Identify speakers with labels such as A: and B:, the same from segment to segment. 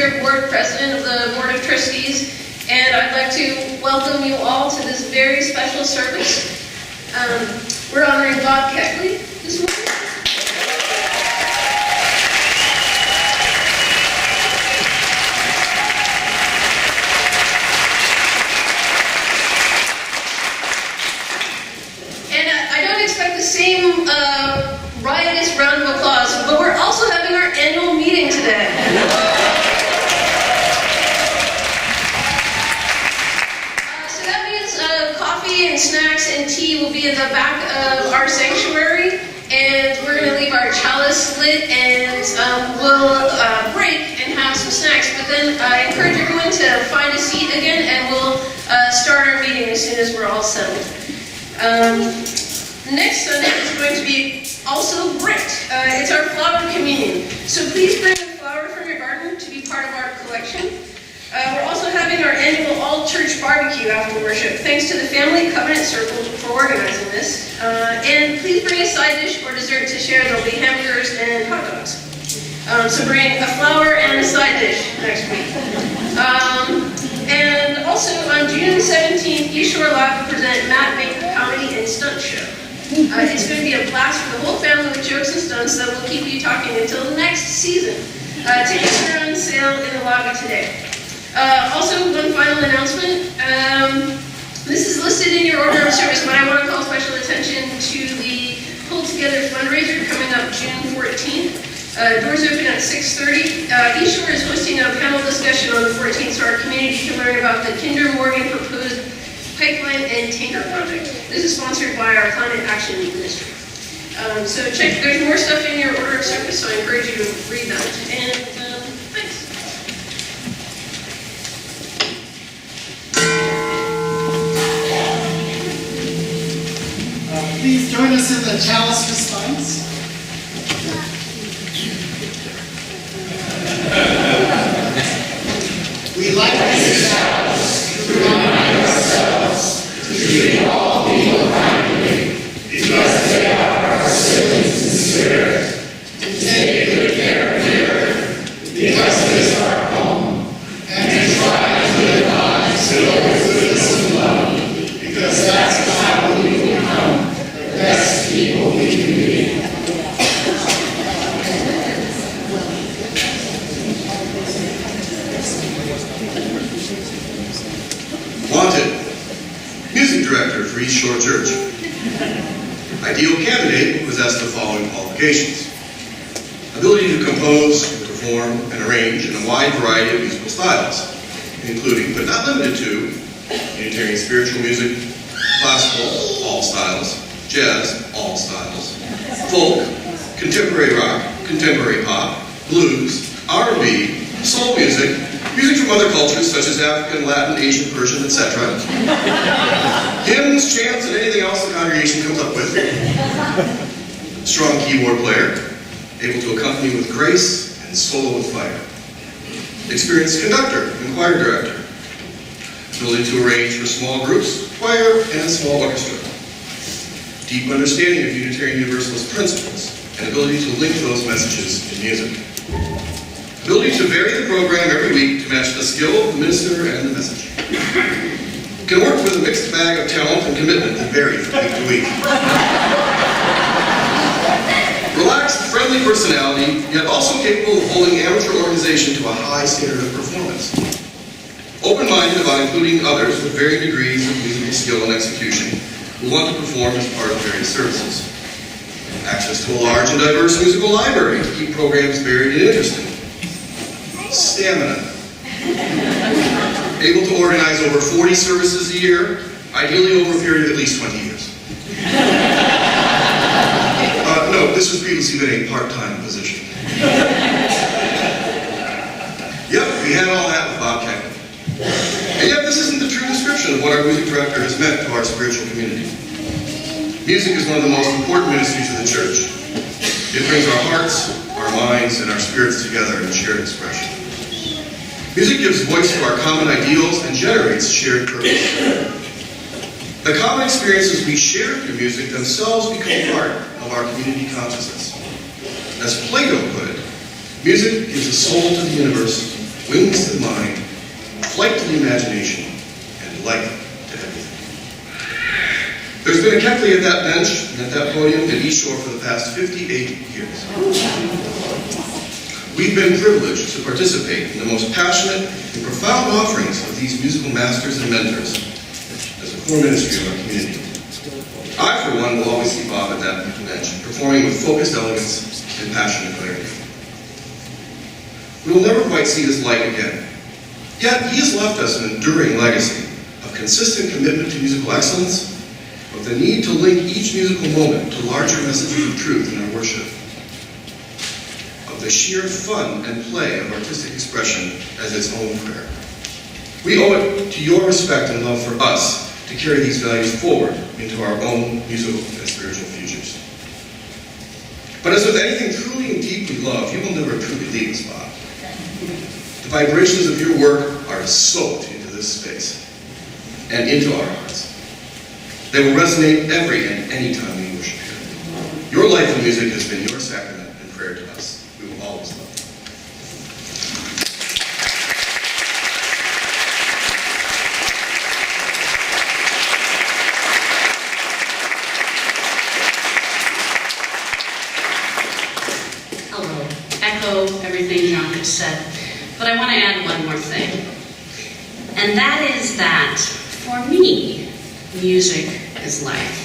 A: Volunteer Board President of the Board of Trustees, and I'd like to welcome you all to this very special service. We're honoring Bob Kechley this morning. And I don't expect the same riotous round of applause, but we're also having our annual meeting today. So that means coffee and snacks and tea will be in the back of our sanctuary, and we're going to leave our chalice lit, and we'll break and have some snacks. But then I encourage everyone to find a seat again, and we'll start our meeting as soon as we're all settled. Next Sunday is going to be also great. It's our flower communion. So please bring a flower from your garden to be part of our collection. We're also having our annual all-church barbecue after worship. Thanks to the Family Covenant Circle for organizing this. And please bring a side dish or dessert to share. There'll be hamburgers and hot dogs. So bring a flower and a side dish next week. And also on June 17th, East Shore Live will present Matt Baker Comedy and Stunt Show. It's going to be a blast for the whole family with jokes and stunts that will keep you talking until the next season. Tickets are on sale in the lobby today. Also, one final announcement. This is listed in your order of service, but I want to call special attention to the Pull Together fundraiser coming up June 14th. Doors open at 6:30. East Shore is hosting a panel discussion on the 14th, so our community can learn about the Kinder Morgan proposed pipeline and tanker project. This is sponsored by our Climate Action Ministry. So check, there's more stuff in your order of service, so I encourage you to read that. And thanks.
B: Please join us in the chalice response. We light this chalice to remind ourselves to treat all people kindly, because they are our siblings in spirit, to take good care of the earth, because it is our home, and to try to live lives filled with goodness and love, because that's how we become the best people we can be.
C: Wanted, music director for East Shore Church. Ideal candidate possessed the following qualifications: ability to compose, perform, and arrange in a wide variety of musical styles, including, but not limited to, Unitarian spiritual music, classical, all styles, jazz, all styles, folk, contemporary rock, contemporary pop, blues, R&B, soul music, music from other cultures such as African, Latin, Asian, Persian, etc. Hymns, chants, and anything else the congregation comes up with. Strong keyboard player, able to accompany with grace and solo with fire. Experienced conductor and choir director. Ability to arrange for small groups, choir, and small orchestra. Deep understanding of Unitarian Universalist principles and ability to link those messages in music. Ability to vary the program every week to match the skill of the minister and the message. Can work with a mixed bag of talent and commitment that vary from week to week. Relaxed, friendly personality, yet also capable of holding amateur organization to a high standard of performance. Open-minded about including others with varying degrees of musical skill and execution who want to perform as part of various services. Access to a large and diverse musical library to keep programs varied and interesting. Stamina. Able to organize over 40 services a year, ideally over a period of at least 20 years. No, this was previously been a part-time position. Yep, we had all that with Bob Kechley. And yet this isn't the true description of what our music director has meant to our spiritual community. Music is one of the most important ministries of the church. It brings our hearts, our minds, and our spirits together in shared expression. Music gives voice to our common ideals and generates shared purpose. The common experiences we share through music themselves become part of our community consciousness. As Plato put it, music gives a soul to the universe, wings mind, flight to the imagination, and life to everything. There's been a Kechley at that bench and at that podium at East Shore for the past 58 years. We've been privileged to participate in the most passionate and profound offerings of these musical masters and mentors as a core ministry of our community. I, for one, will always see Bob at that bench, performing with focused elegance and passionate clarity. We will never quite see his like again. Yet, he has left us an enduring legacy of consistent commitment to musical excellence, of the need to link each musical moment to larger messages of truth in our worship, of the sheer fun and play of artistic expression as its own prayer. We owe it to your respect and love for us to carry these values forward into our own musical and spiritual futures. But as with anything truly and deeply loved, you will never truly leave us, Bob. The vibrations of your work are soaked into this space and into our hearts. They will resonate every and any time we worship here. Your life in music has been your sacrament and prayer to us. We will always love you.
D: Hello. Echo everything John has said, but I want to add one more thing. And that is that, for me, music is life.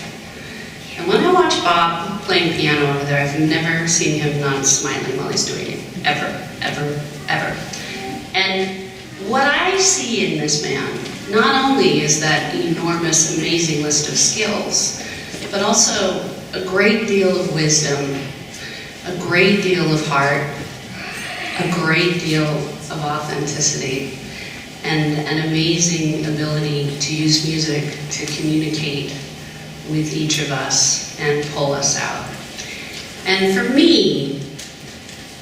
D: And when I watch Bob playing piano over there, I've never seen him not smiling while he's doing it. Ever, ever, ever. And what I see in this man, not only is that enormous, amazing list of skills, but also a great deal of wisdom, a great deal of heart, a great deal of authenticity, and an amazing ability to use music to communicate with each of us and pull us out. And for me,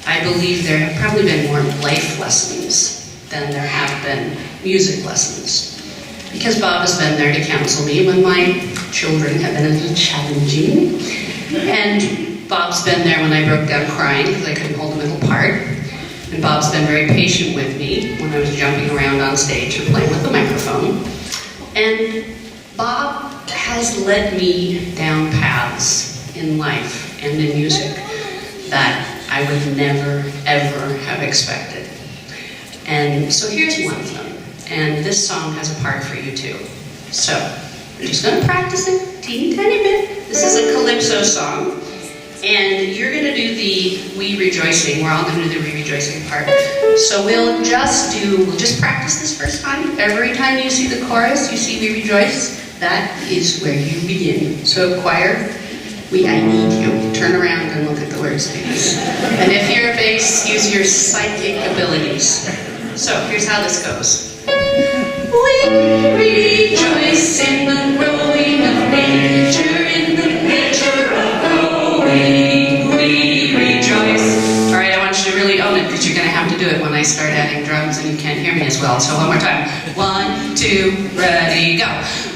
D: I believe there have probably been more life lessons than there have been music lessons. Because Bob has been there to counsel me when my children have been a little challenging. And Bob's been there when I broke down crying because I couldn't hold them apart. And Bob's been very patient with me when I was jumping around on stage or playing with the microphone. And Bob has led me down paths in life and in music that I would never, ever have expected. And so here's one of them. And this song has a part for you too. So, I'm just going to practice it teeny tiny bit. This is a calypso song. And you're going to do the We Rejoicing. We're all going to do the We Rejoicing part. So we'll just practice this first time. Every time you see the chorus, you see We Rejoice. That is where you begin. So choir, I need you. Turn around and look at the words, please. And if you're a bass, use your psychic abilities. So here's how this goes. We rejoice in the growing of nature, in the nature of growing. We rejoice. All right, I want you to really own it because you're going to have to do it when I start adding drums and you can't hear me as well. So one more time. 1, 2, ready, go.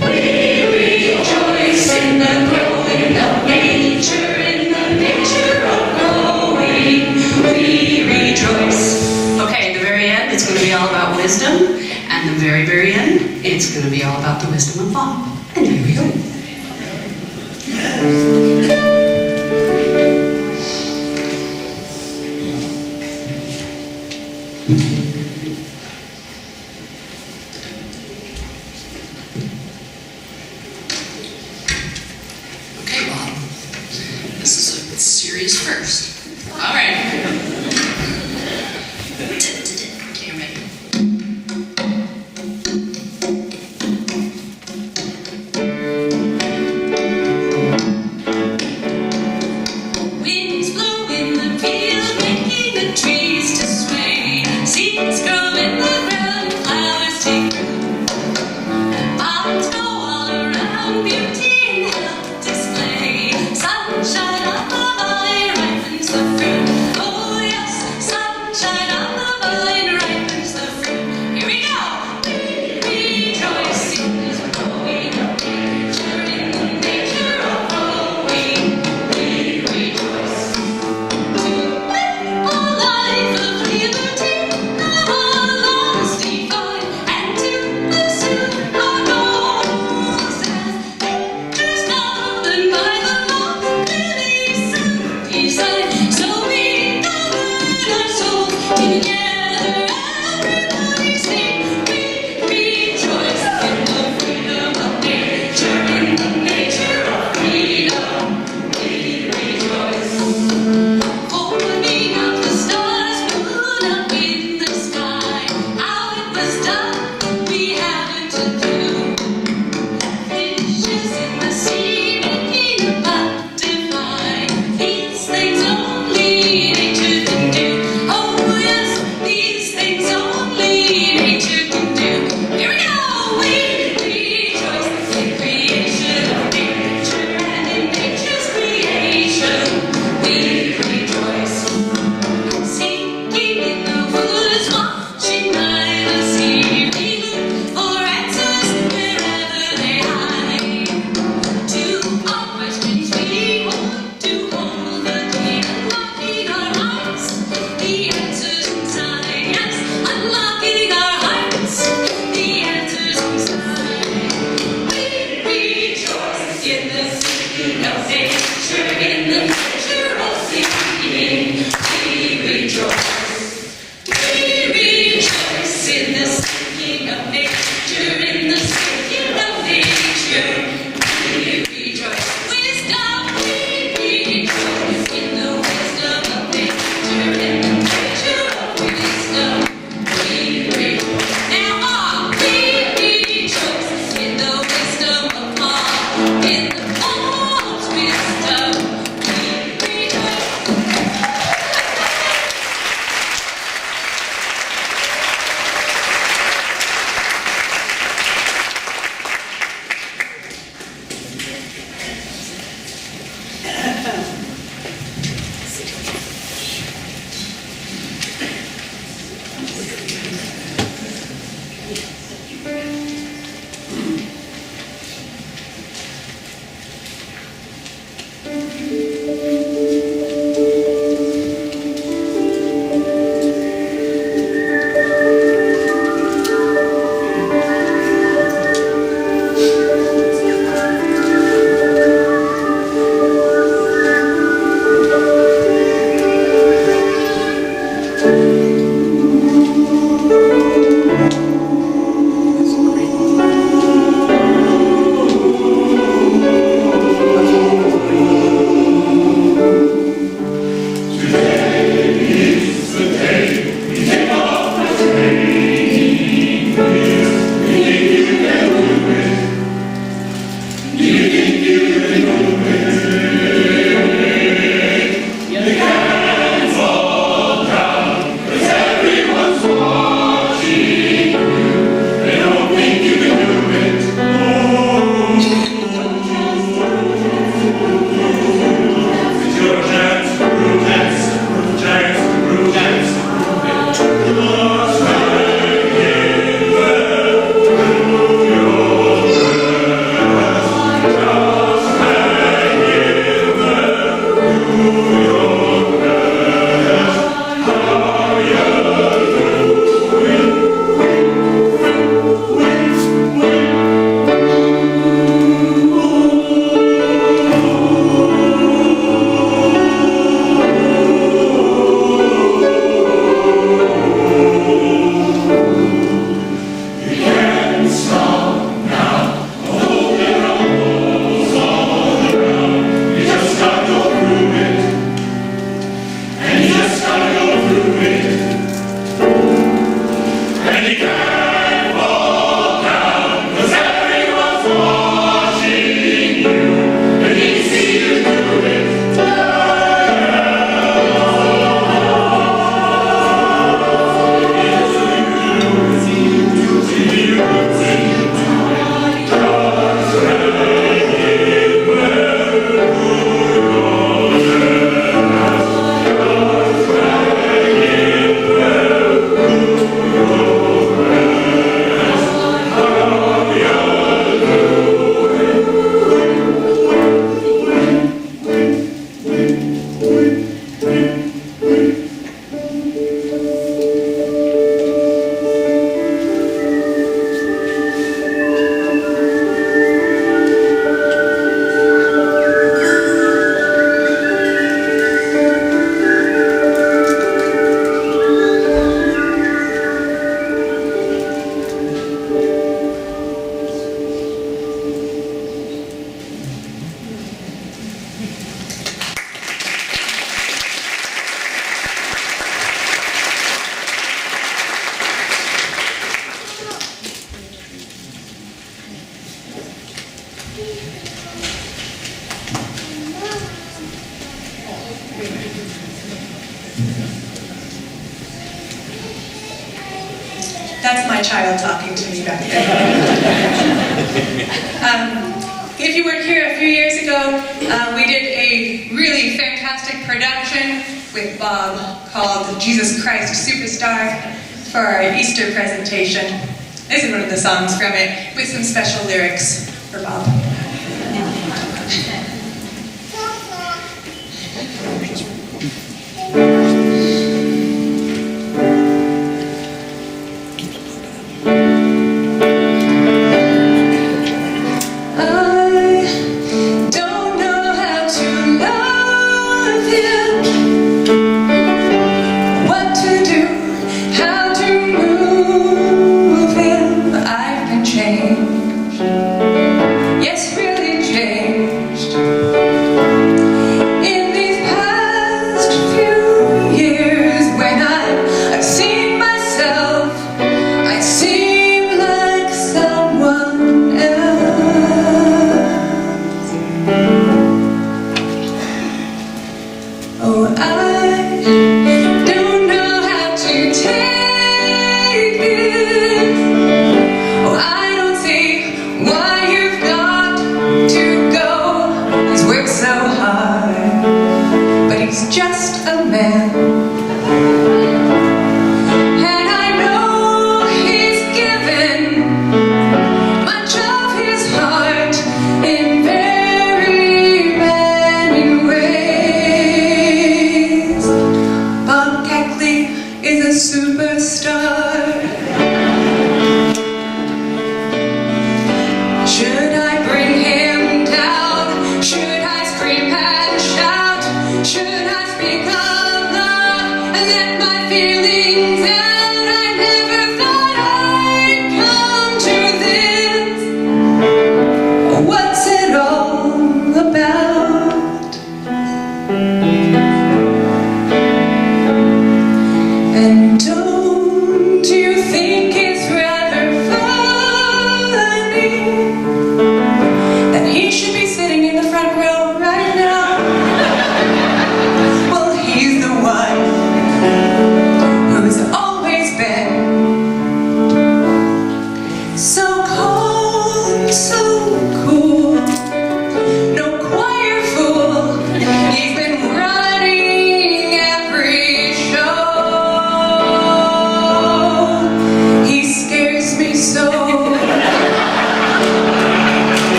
D: We rejoice in the growing of nature, in the nature of growing. We rejoice. Okay, the very end, it's going to be all about wisdom. And the very, very end, it's going to be all about the wisdom of Bob. And here we go. Okay, Bob. This is a serious first. All right. Okay, I'm ready.
E: That's my child talking to me back there. If you weren't here a few years ago, we did a really fantastic production with Bob called Jesus Christ Superstar for our Easter presentation. This is one of the songs from it with some special lyrics for Bob.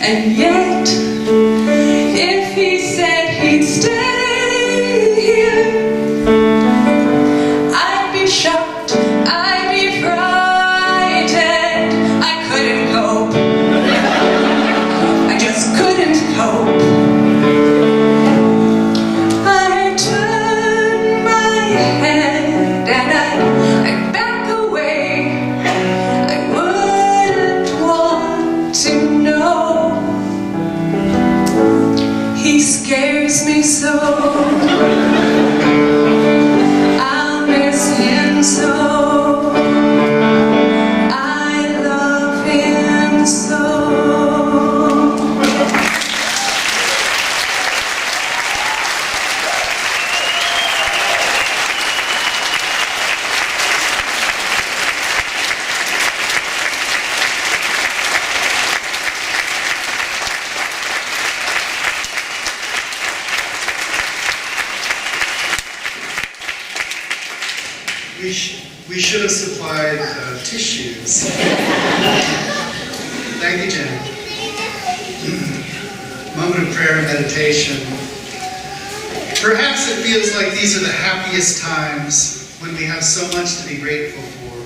E: And yet, if he said he'd stay here, I'd be shocked, I'd be frightened. I couldn't cope. I just couldn't cope. I turned my head and I'd back away. I wouldn't want to know. He scares me so. I'll miss him so. I love him so.
F: We should have supplied tissues. Thank you, Jen. Moment of prayer and meditation. Perhaps it feels like these are the happiest times when we have so much to be grateful for.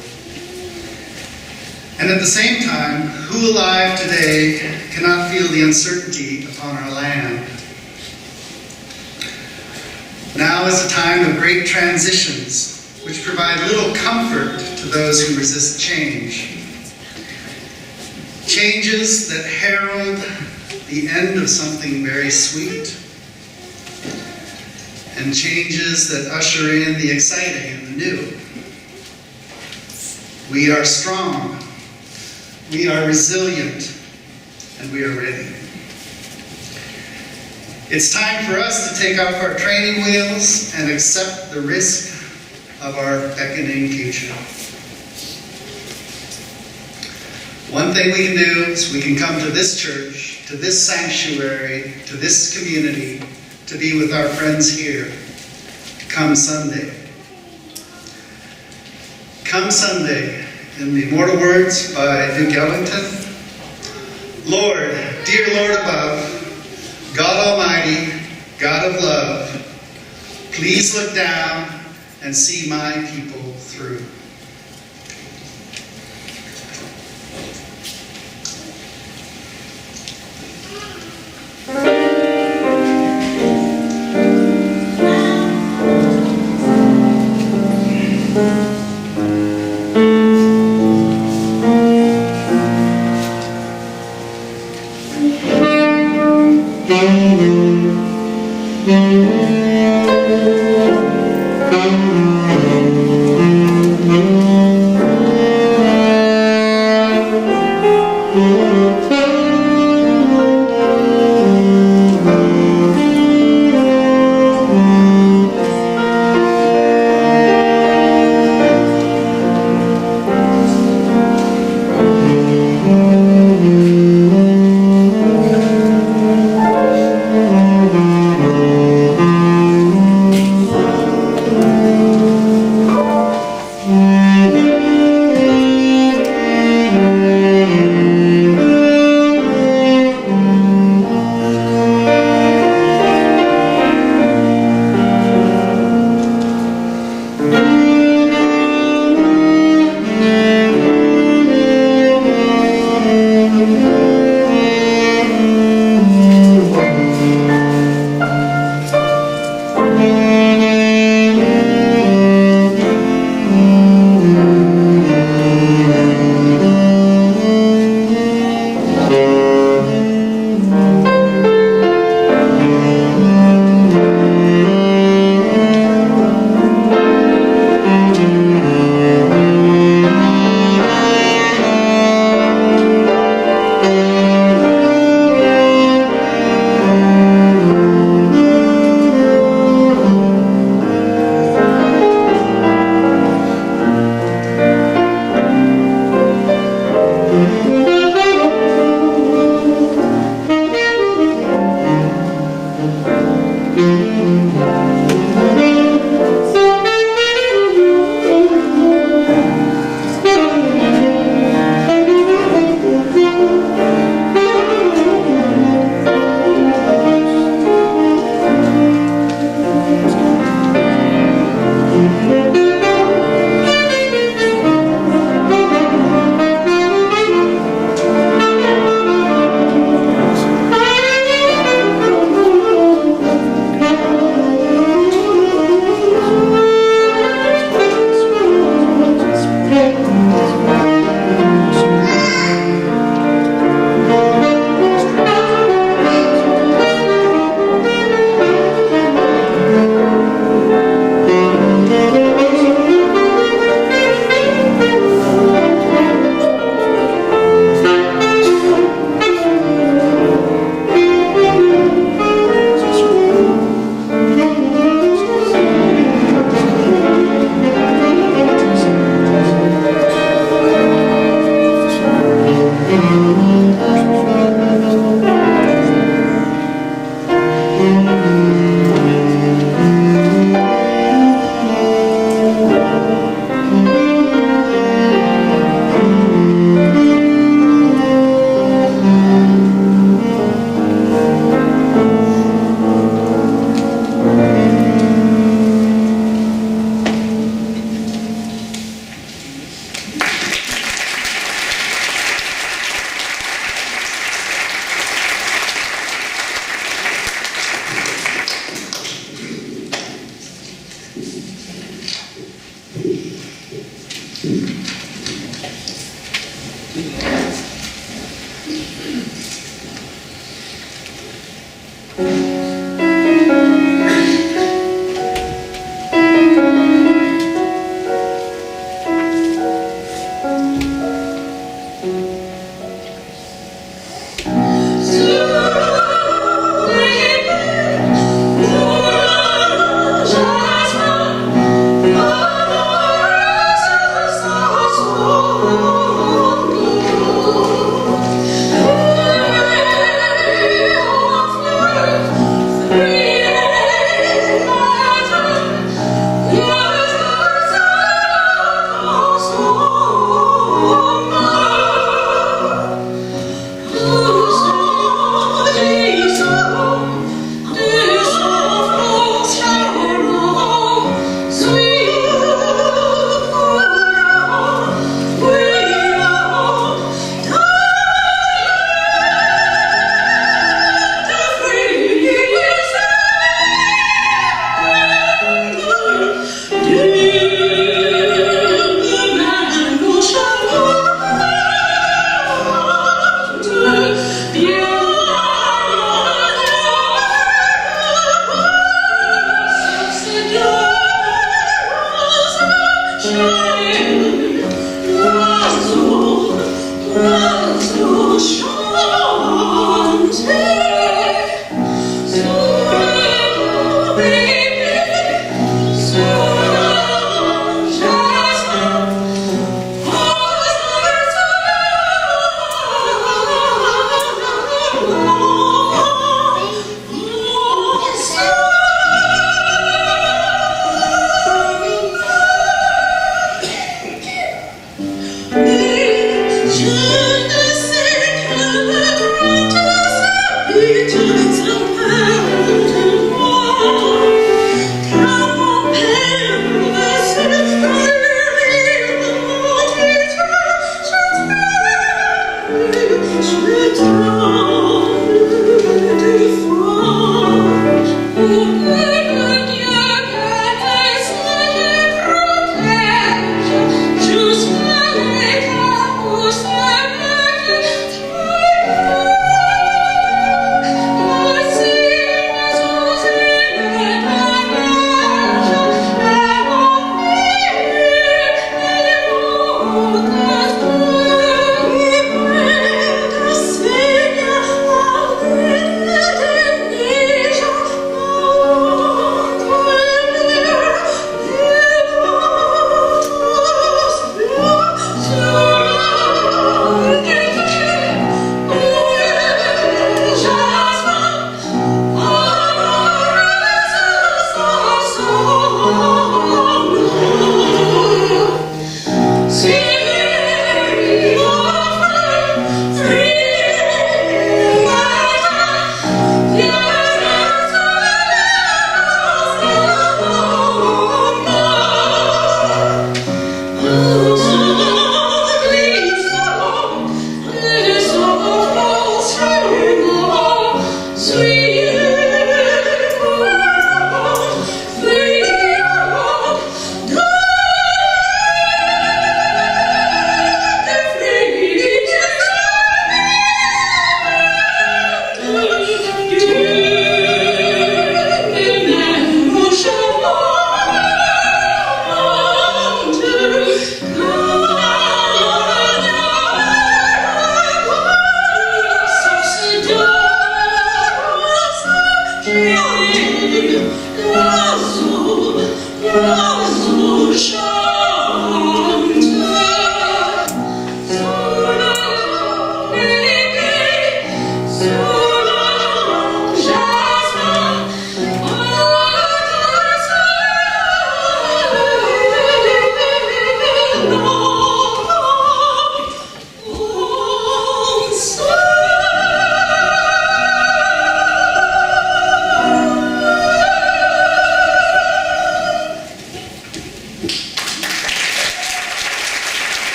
F: And at the same time, who alive today cannot feel the uncertainty upon our land? Now is a time of great transitions, which provide little comfort to those who resist change. Changes that herald the end of something very sweet. and changes that usher in the exciting and the new. We are strong, we are resilient, and we are ready. It's time for us to take off our training wheels and accept the risk of our beckoning future. One thing we can do is we can come to this church, to this sanctuary, to this community, to be with our friends here. Come Sunday. Come Sunday, in the immortal words by Duke Ellington. Lord, dear Lord above, God Almighty, God of love, please look down and see my people through.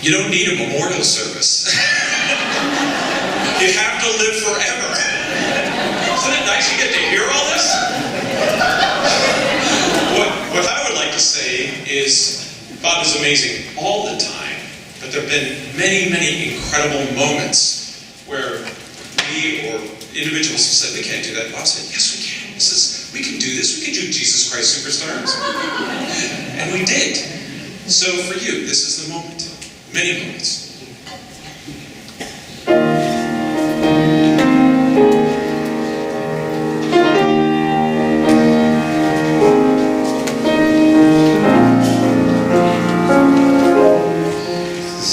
B: You don't need a memorial service. You have to live forever. Isn't it nice you get to hear all this? What I would like to say is God is amazing all the time, but there have been many, many incredible moments where we or individuals have said they can't do that. God said, yes, we can. We can do this. We can do Jesus Christ Superstars. And we did. So for you, this is the moment. Many moments.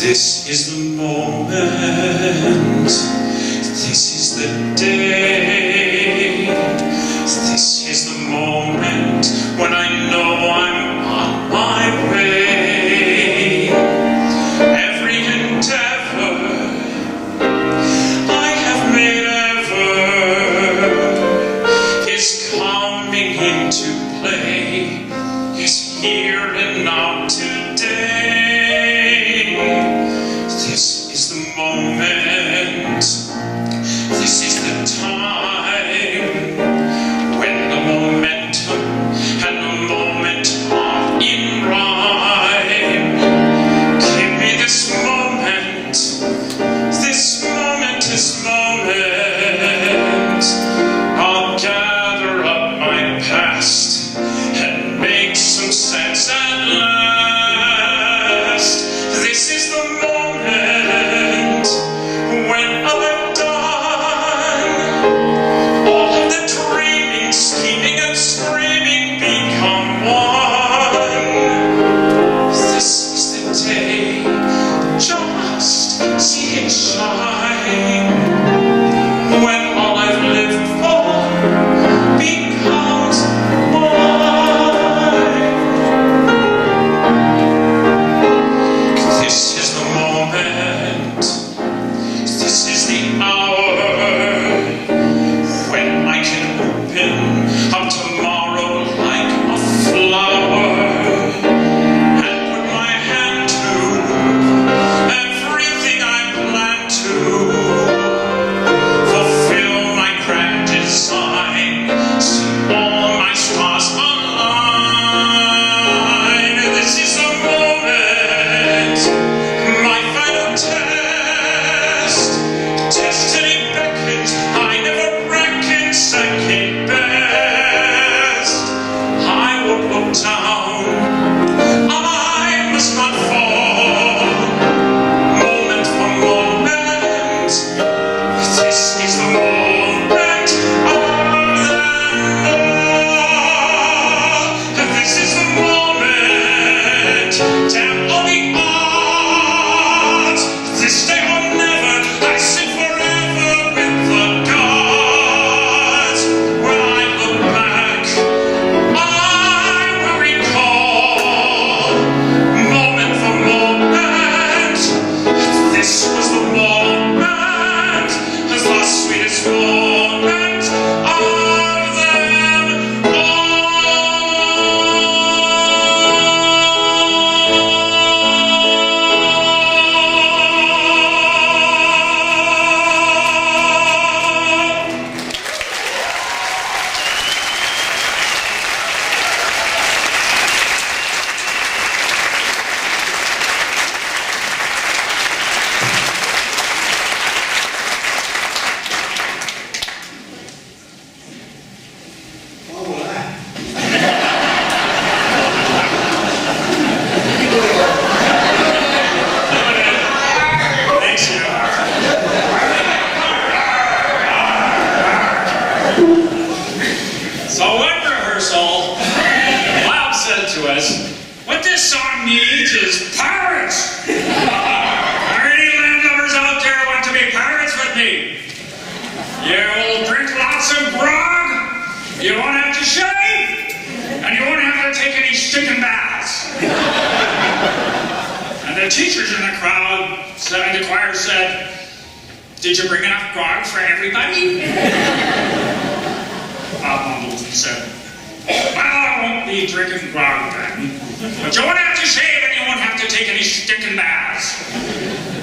B: This is the moment. This is the day. This is the moment when I know I'm on my way. Sense You won't have to shave, and you won't have to take any stinking baths. And the teachers in the crowd said, the choir said, did you bring enough grog for everybody? Bob mumbled and said, well, I won't be drinking grog then. But you won't have to shave and you won't have to take any stinking baths.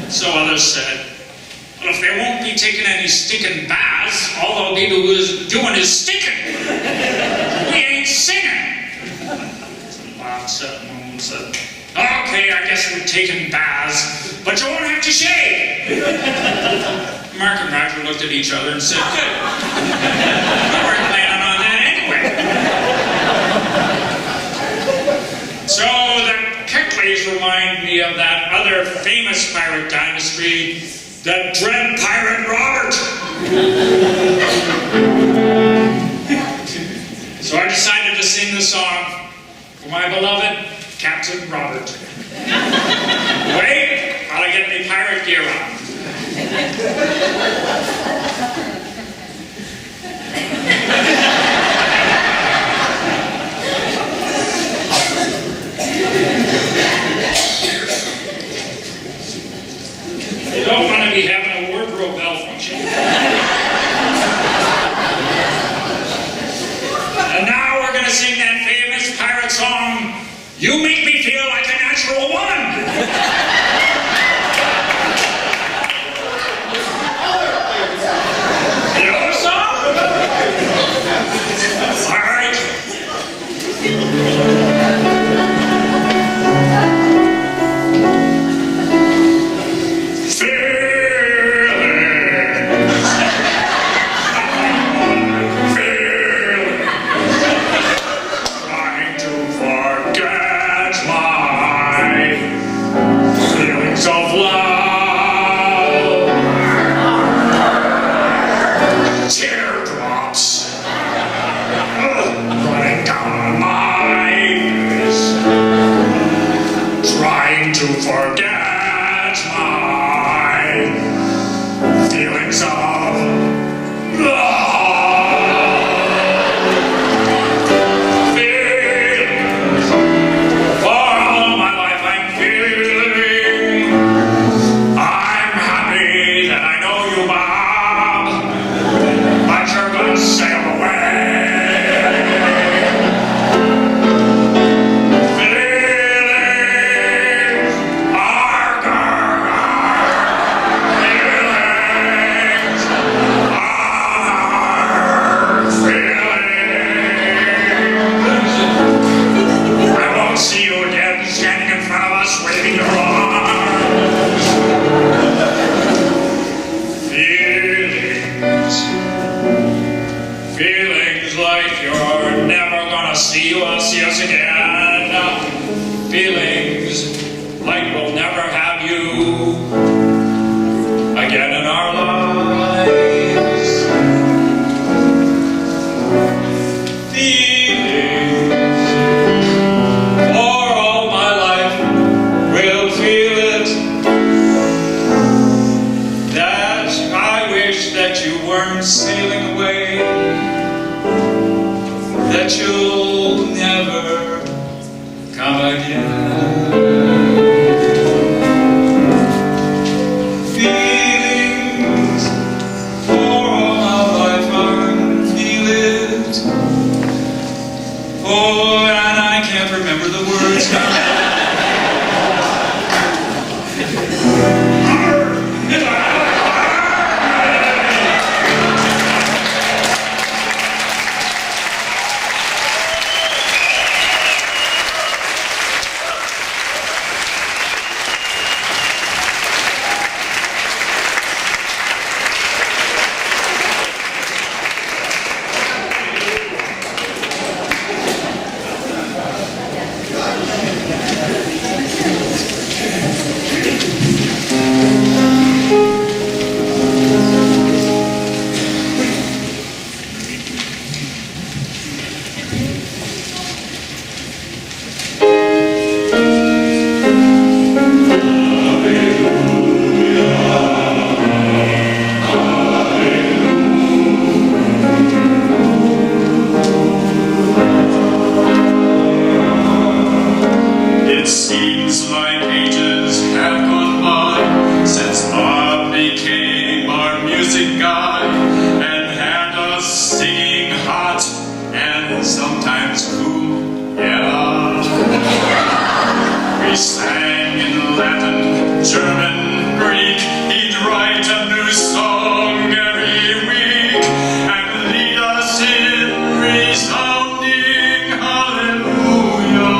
B: So others said, well, if they won't be taking any stinking baths, all they'll be doing is stinking. We ain't singing. So Bob said, okay, I guess we're taking baths, but you won't have to shave. Mark and Roger looked at each other and said, good. We weren't planning on that anyway. So the Keckleys remind me of that other famous pirate dynasty, the Dread Pirate Robert. So I decided to sing the song for my beloved Captain Robert. Wait, while I get my pirate gear on. You don't want to be having a wardrobe malfunction. And now we're going to sing that famous pirate song, You Make Me Feel Like a Natural Woman. You know the song? All right. Trying to forget my feelings of love. Teardrops running down my face. Trying to forget my feelings of love. Feelings. For all my life I'm feeling. I'm happy that I know you, Bob, but you're gonna sail away. Feelings are feelings are feelings. I won't see you again standing in front of us waving your arms. Feelings like you're never gonna see us again. Feelings like we'll never have you again in our lives. Feelings for all my life will feel it. That I wish that you weren't sailing away, that you'll never come again. Feelings for all my life I feel it. Oh, and I can't remember the words now. music guy and had us singing hot and sometimes cool, yeah. We sang in Latin, German, Greek. He'd write a new song every week and lead us in resounding hallelujah.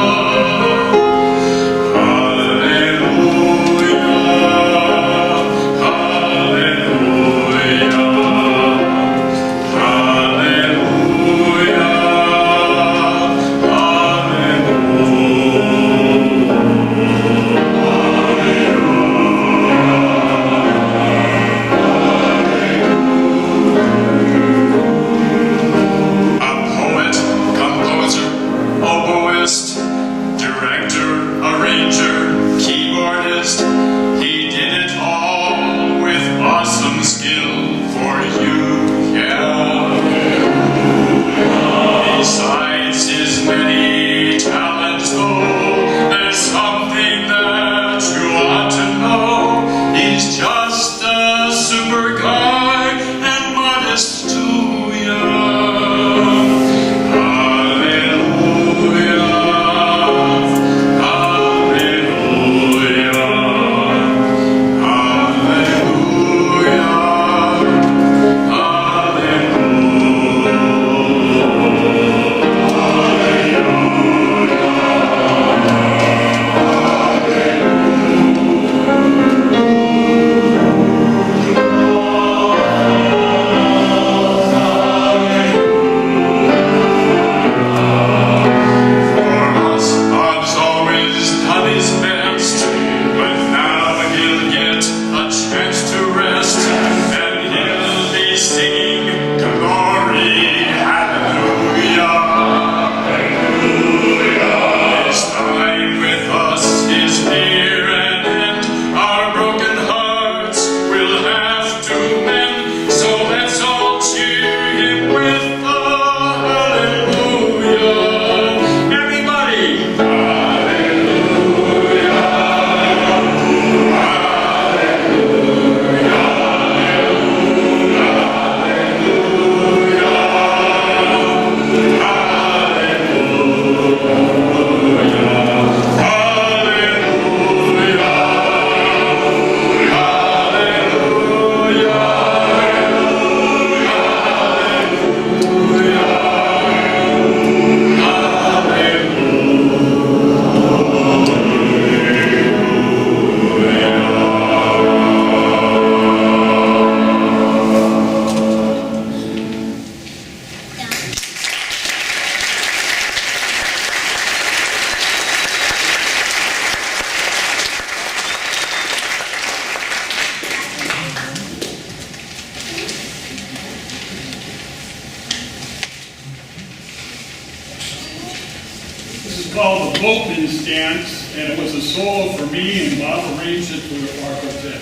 G: Called the Boatman's Dance, and it was a solo for me, and Bob arranged it for our quartet.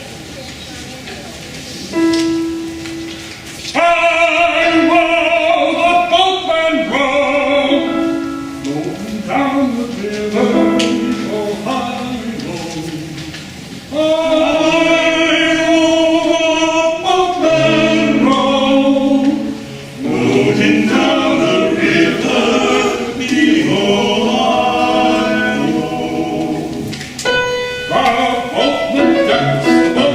G: I will the boatman row, floating down the river, Ohio. I will the boatman row, floating down the river, behold. The boatman dance, the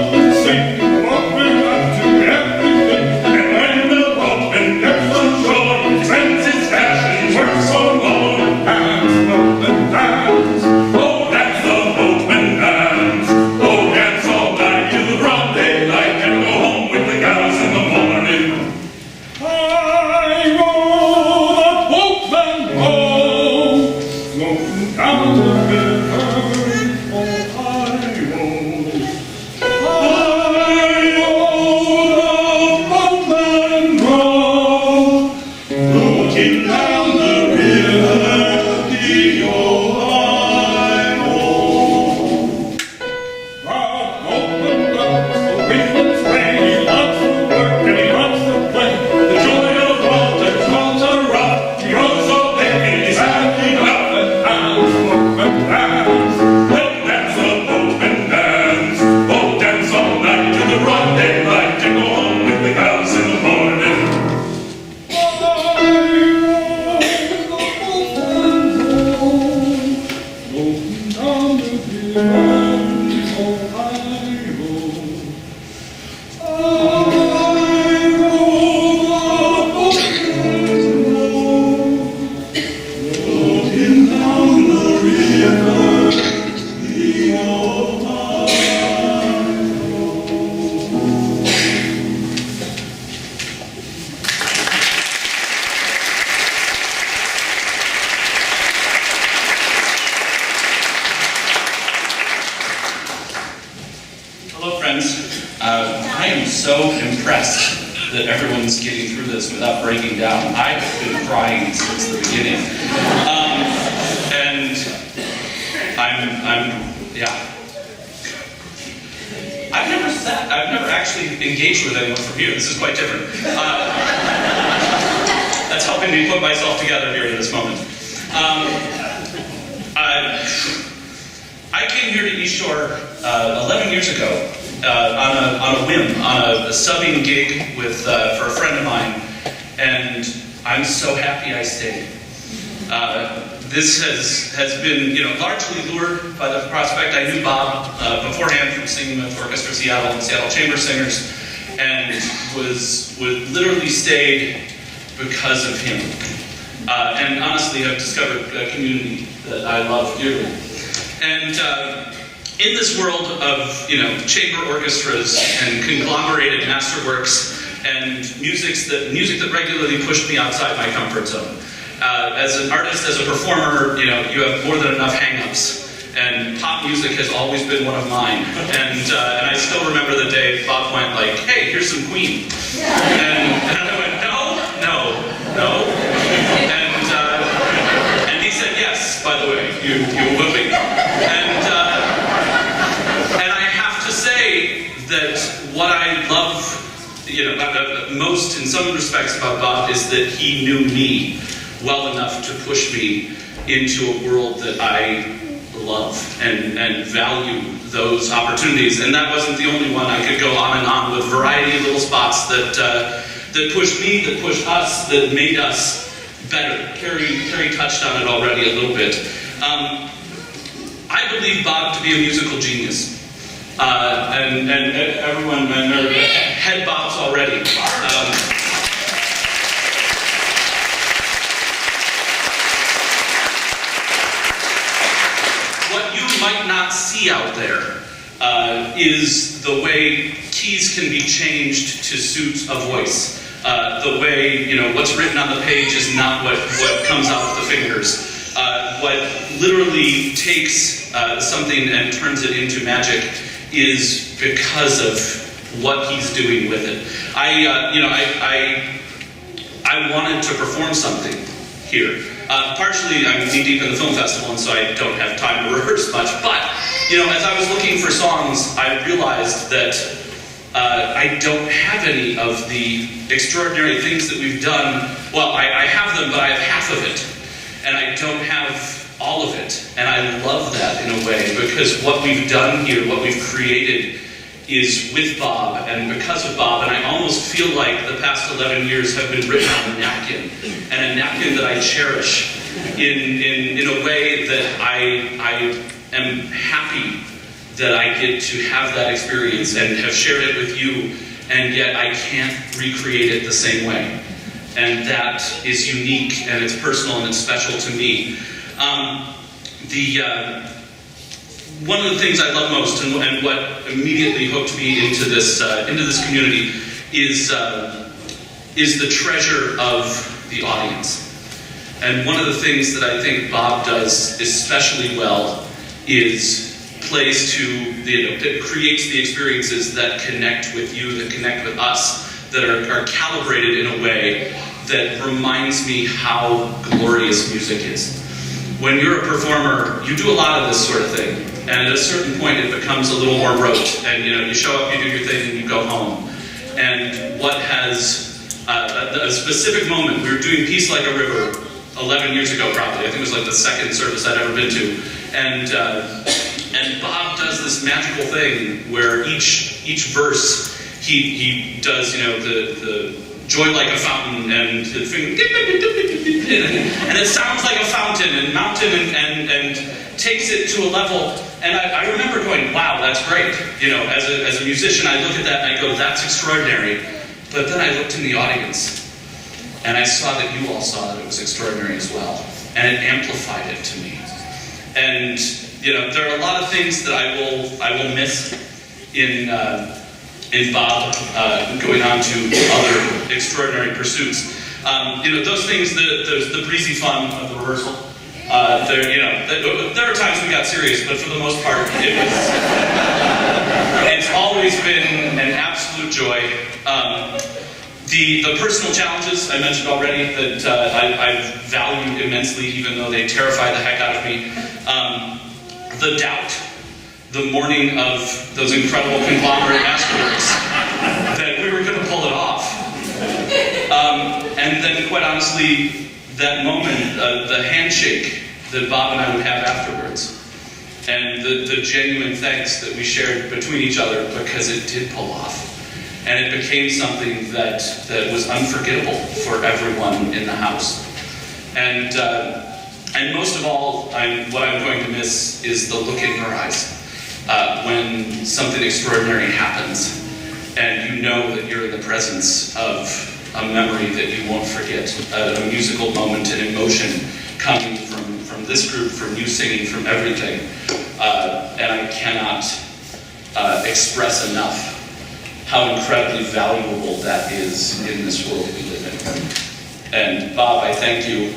B: impressed that everyone's getting through this without breaking down. I've been crying since the beginning. And yeah. I've never actually engaged with anyone from here. This is quite different. That's helping me put myself together here in this moment. I came here to East Shore 11 years ago on a whim, on a subbing gig with for a friend of mine, and I'm so happy I stayed. This has been, largely lured by the prospect. I knew Bob beforehand from singing with Orchestra Seattle and Seattle Chamber Singers, and would literally stayed because of him. And honestly, I've discovered a community that I love dearly. And in this world of, chamber orchestras and conglomerated masterworks and music that regularly pushed me outside my comfort zone. As an artist, as a performer, you have more than enough hang-ups. And pop music has always been one of mine. And I still remember the day Bob went like, hey, here's some Queen. And I went, no. And he said yes, by the way, you will be. And I have to say that what I love, most in some respects about Bob is that he knew me well enough to push me into a world that I love and value those opportunities. And that wasn't the only one. I could go on and on with a variety of little spots that pushed me, that pushed us, that made us better. Carrie touched on it already a little bit. I believe Bob to be a musical genius. And everyone, head bobs already. What you might not see out there is the way keys can be changed to suit a voice. The way, what's written on the page is not what comes out of the fingers. What literally takes something and turns it into magic is because of what he's doing with it. I wanted to perform something here. Partially, I'm knee-deep in the film festival, and so I don't have time to rehearse much. But, as I was looking for songs, I realized that I don't have any of the extraordinary things that we've done. Well, I have them, but I have half of it. And I don't have all of it. And I love that in a way, because what we've done here, what we've created, is with Bob and because of Bob. And I almost feel like the past 11 years have been written on a napkin, and a napkin that I cherish in a way that I am happy that I get to have that experience and have shared it with you, and yet I can't recreate it the same way. And that is unique, and it's personal, and it's special to me. One of the things I love most, and what immediately hooked me into this community, is the treasure of the audience. And one of the things that I think Bob does especially well is plays to that creates the experiences that connect with you, that connect with us, that are calibrated in a way that reminds me how glorious music is. When you're a performer, you do a lot of this sort of thing, and at a certain point it becomes a little more rote, and you show up, you do your thing, and you go home. And what has a specific moment, we were doing Peace Like a River 11 years ago probably, I think it was like the second service I'd ever been to, and Bob does this magical thing where each verse he does, the joy like a fountain, and the finger, and it sounds like a fountain and mountain, and takes it to a level. And I remember going, wow, that's great. As a musician, I look at that and I go, that's extraordinary. But then I looked in the audience, and I saw that you all saw that it was extraordinary as well, and it amplified it to me. And there are a lot of things that I will miss in Bob going on to other extraordinary pursuits. Those things, the breezy fun of the rehearsal,
H: There are times we got serious, but for the most part, it's always been an absolute joy. The personal challenges I mentioned already that I've valued immensely, even though they terrify the heck out of me. The doubt, the morning of those incredible conglomerate masterworks, that we were going to pull it off. And then, quite honestly, that moment, the handshake that Bob and I would have afterwards, and the genuine thanks that we shared between each other because it did pull off. And it became something that was unforgettable for everyone in the house. And most of all, what I'm going to miss is the look in your eyes when something extraordinary happens, and you know that you're in the presence of a memory that you won't forget, a musical moment, an emotion coming from this group, from you singing, from everything. And I cannot express enough how incredibly valuable that is in this world we live in. And Bob, I thank you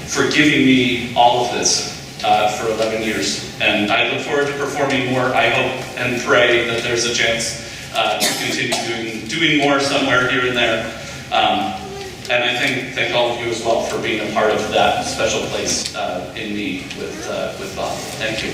H: for giving me all of this for 11 years. And I look forward to performing more. I hope and pray that there's a chance to continue doing more somewhere here and there. And I thank all of you as well for being a part of that special place in me with Bob. Thank you.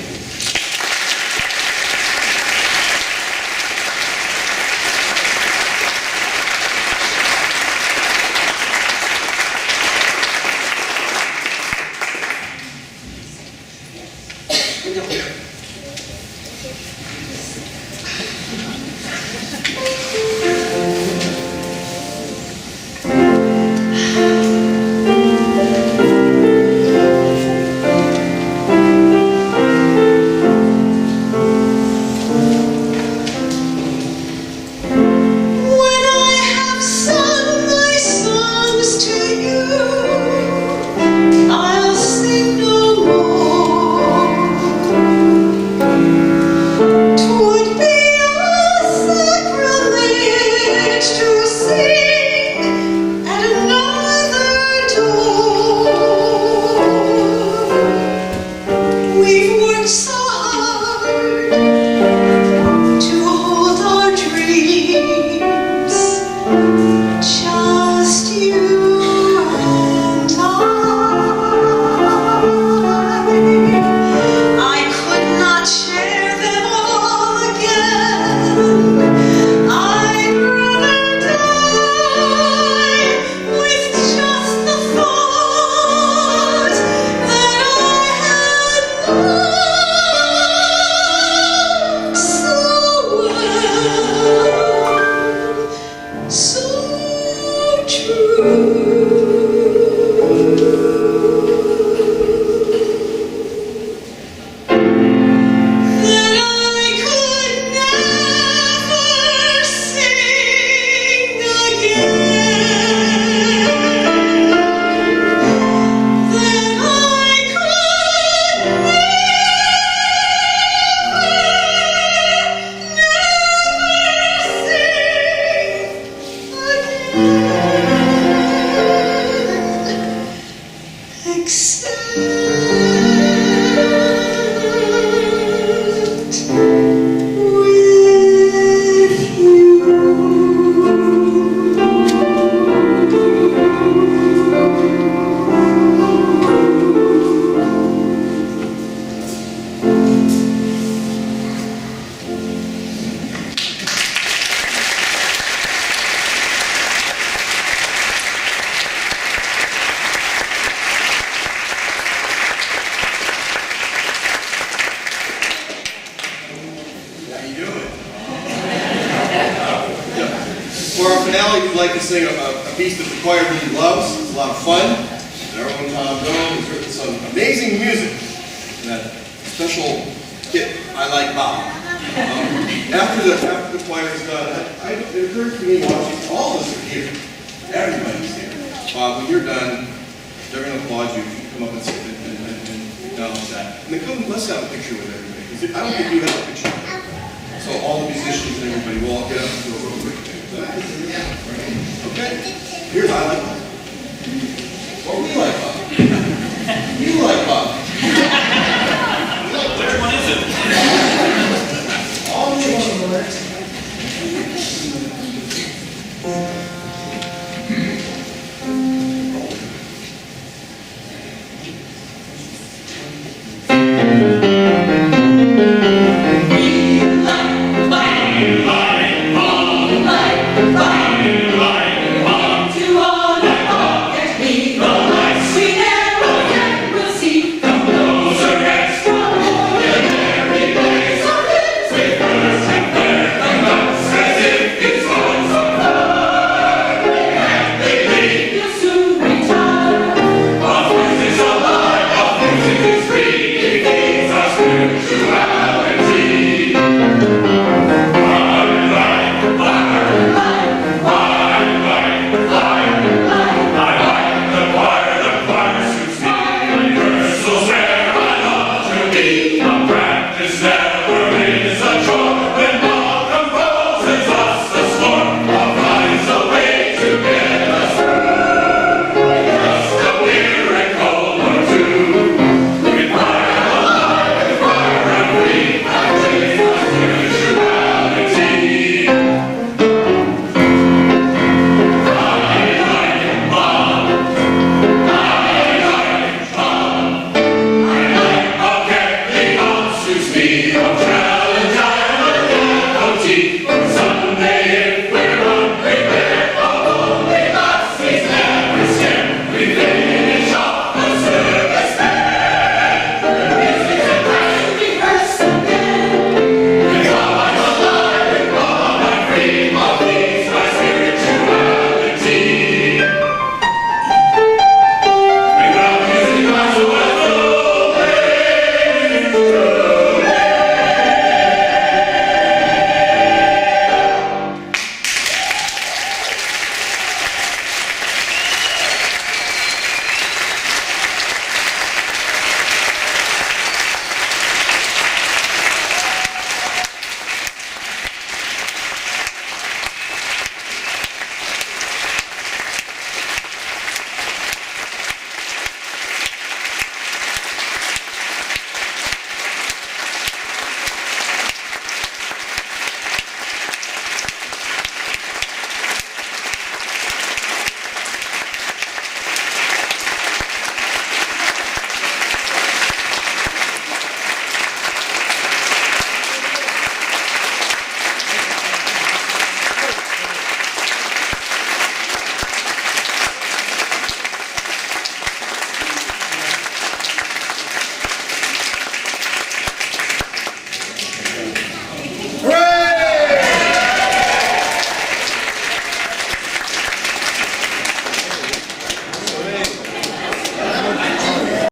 C: We'd like to sing a piece that the choir really loves. It's a lot of fun. And our own Tom Doe has written some amazing music. That special hit, I Like Bob. After the choir is done, it occurred to me watching, all of us are here. Everybody's here. Bob, when you're done, they're going to applaud you. You come up and sit and acknowledge that. And then come, let's have a picture with everybody. Because I don't think you have a picture. So all the musicians and everybody will all get up and do a little quick thing. Okay? Here's I Like Bob. Or we like Bob. Amen.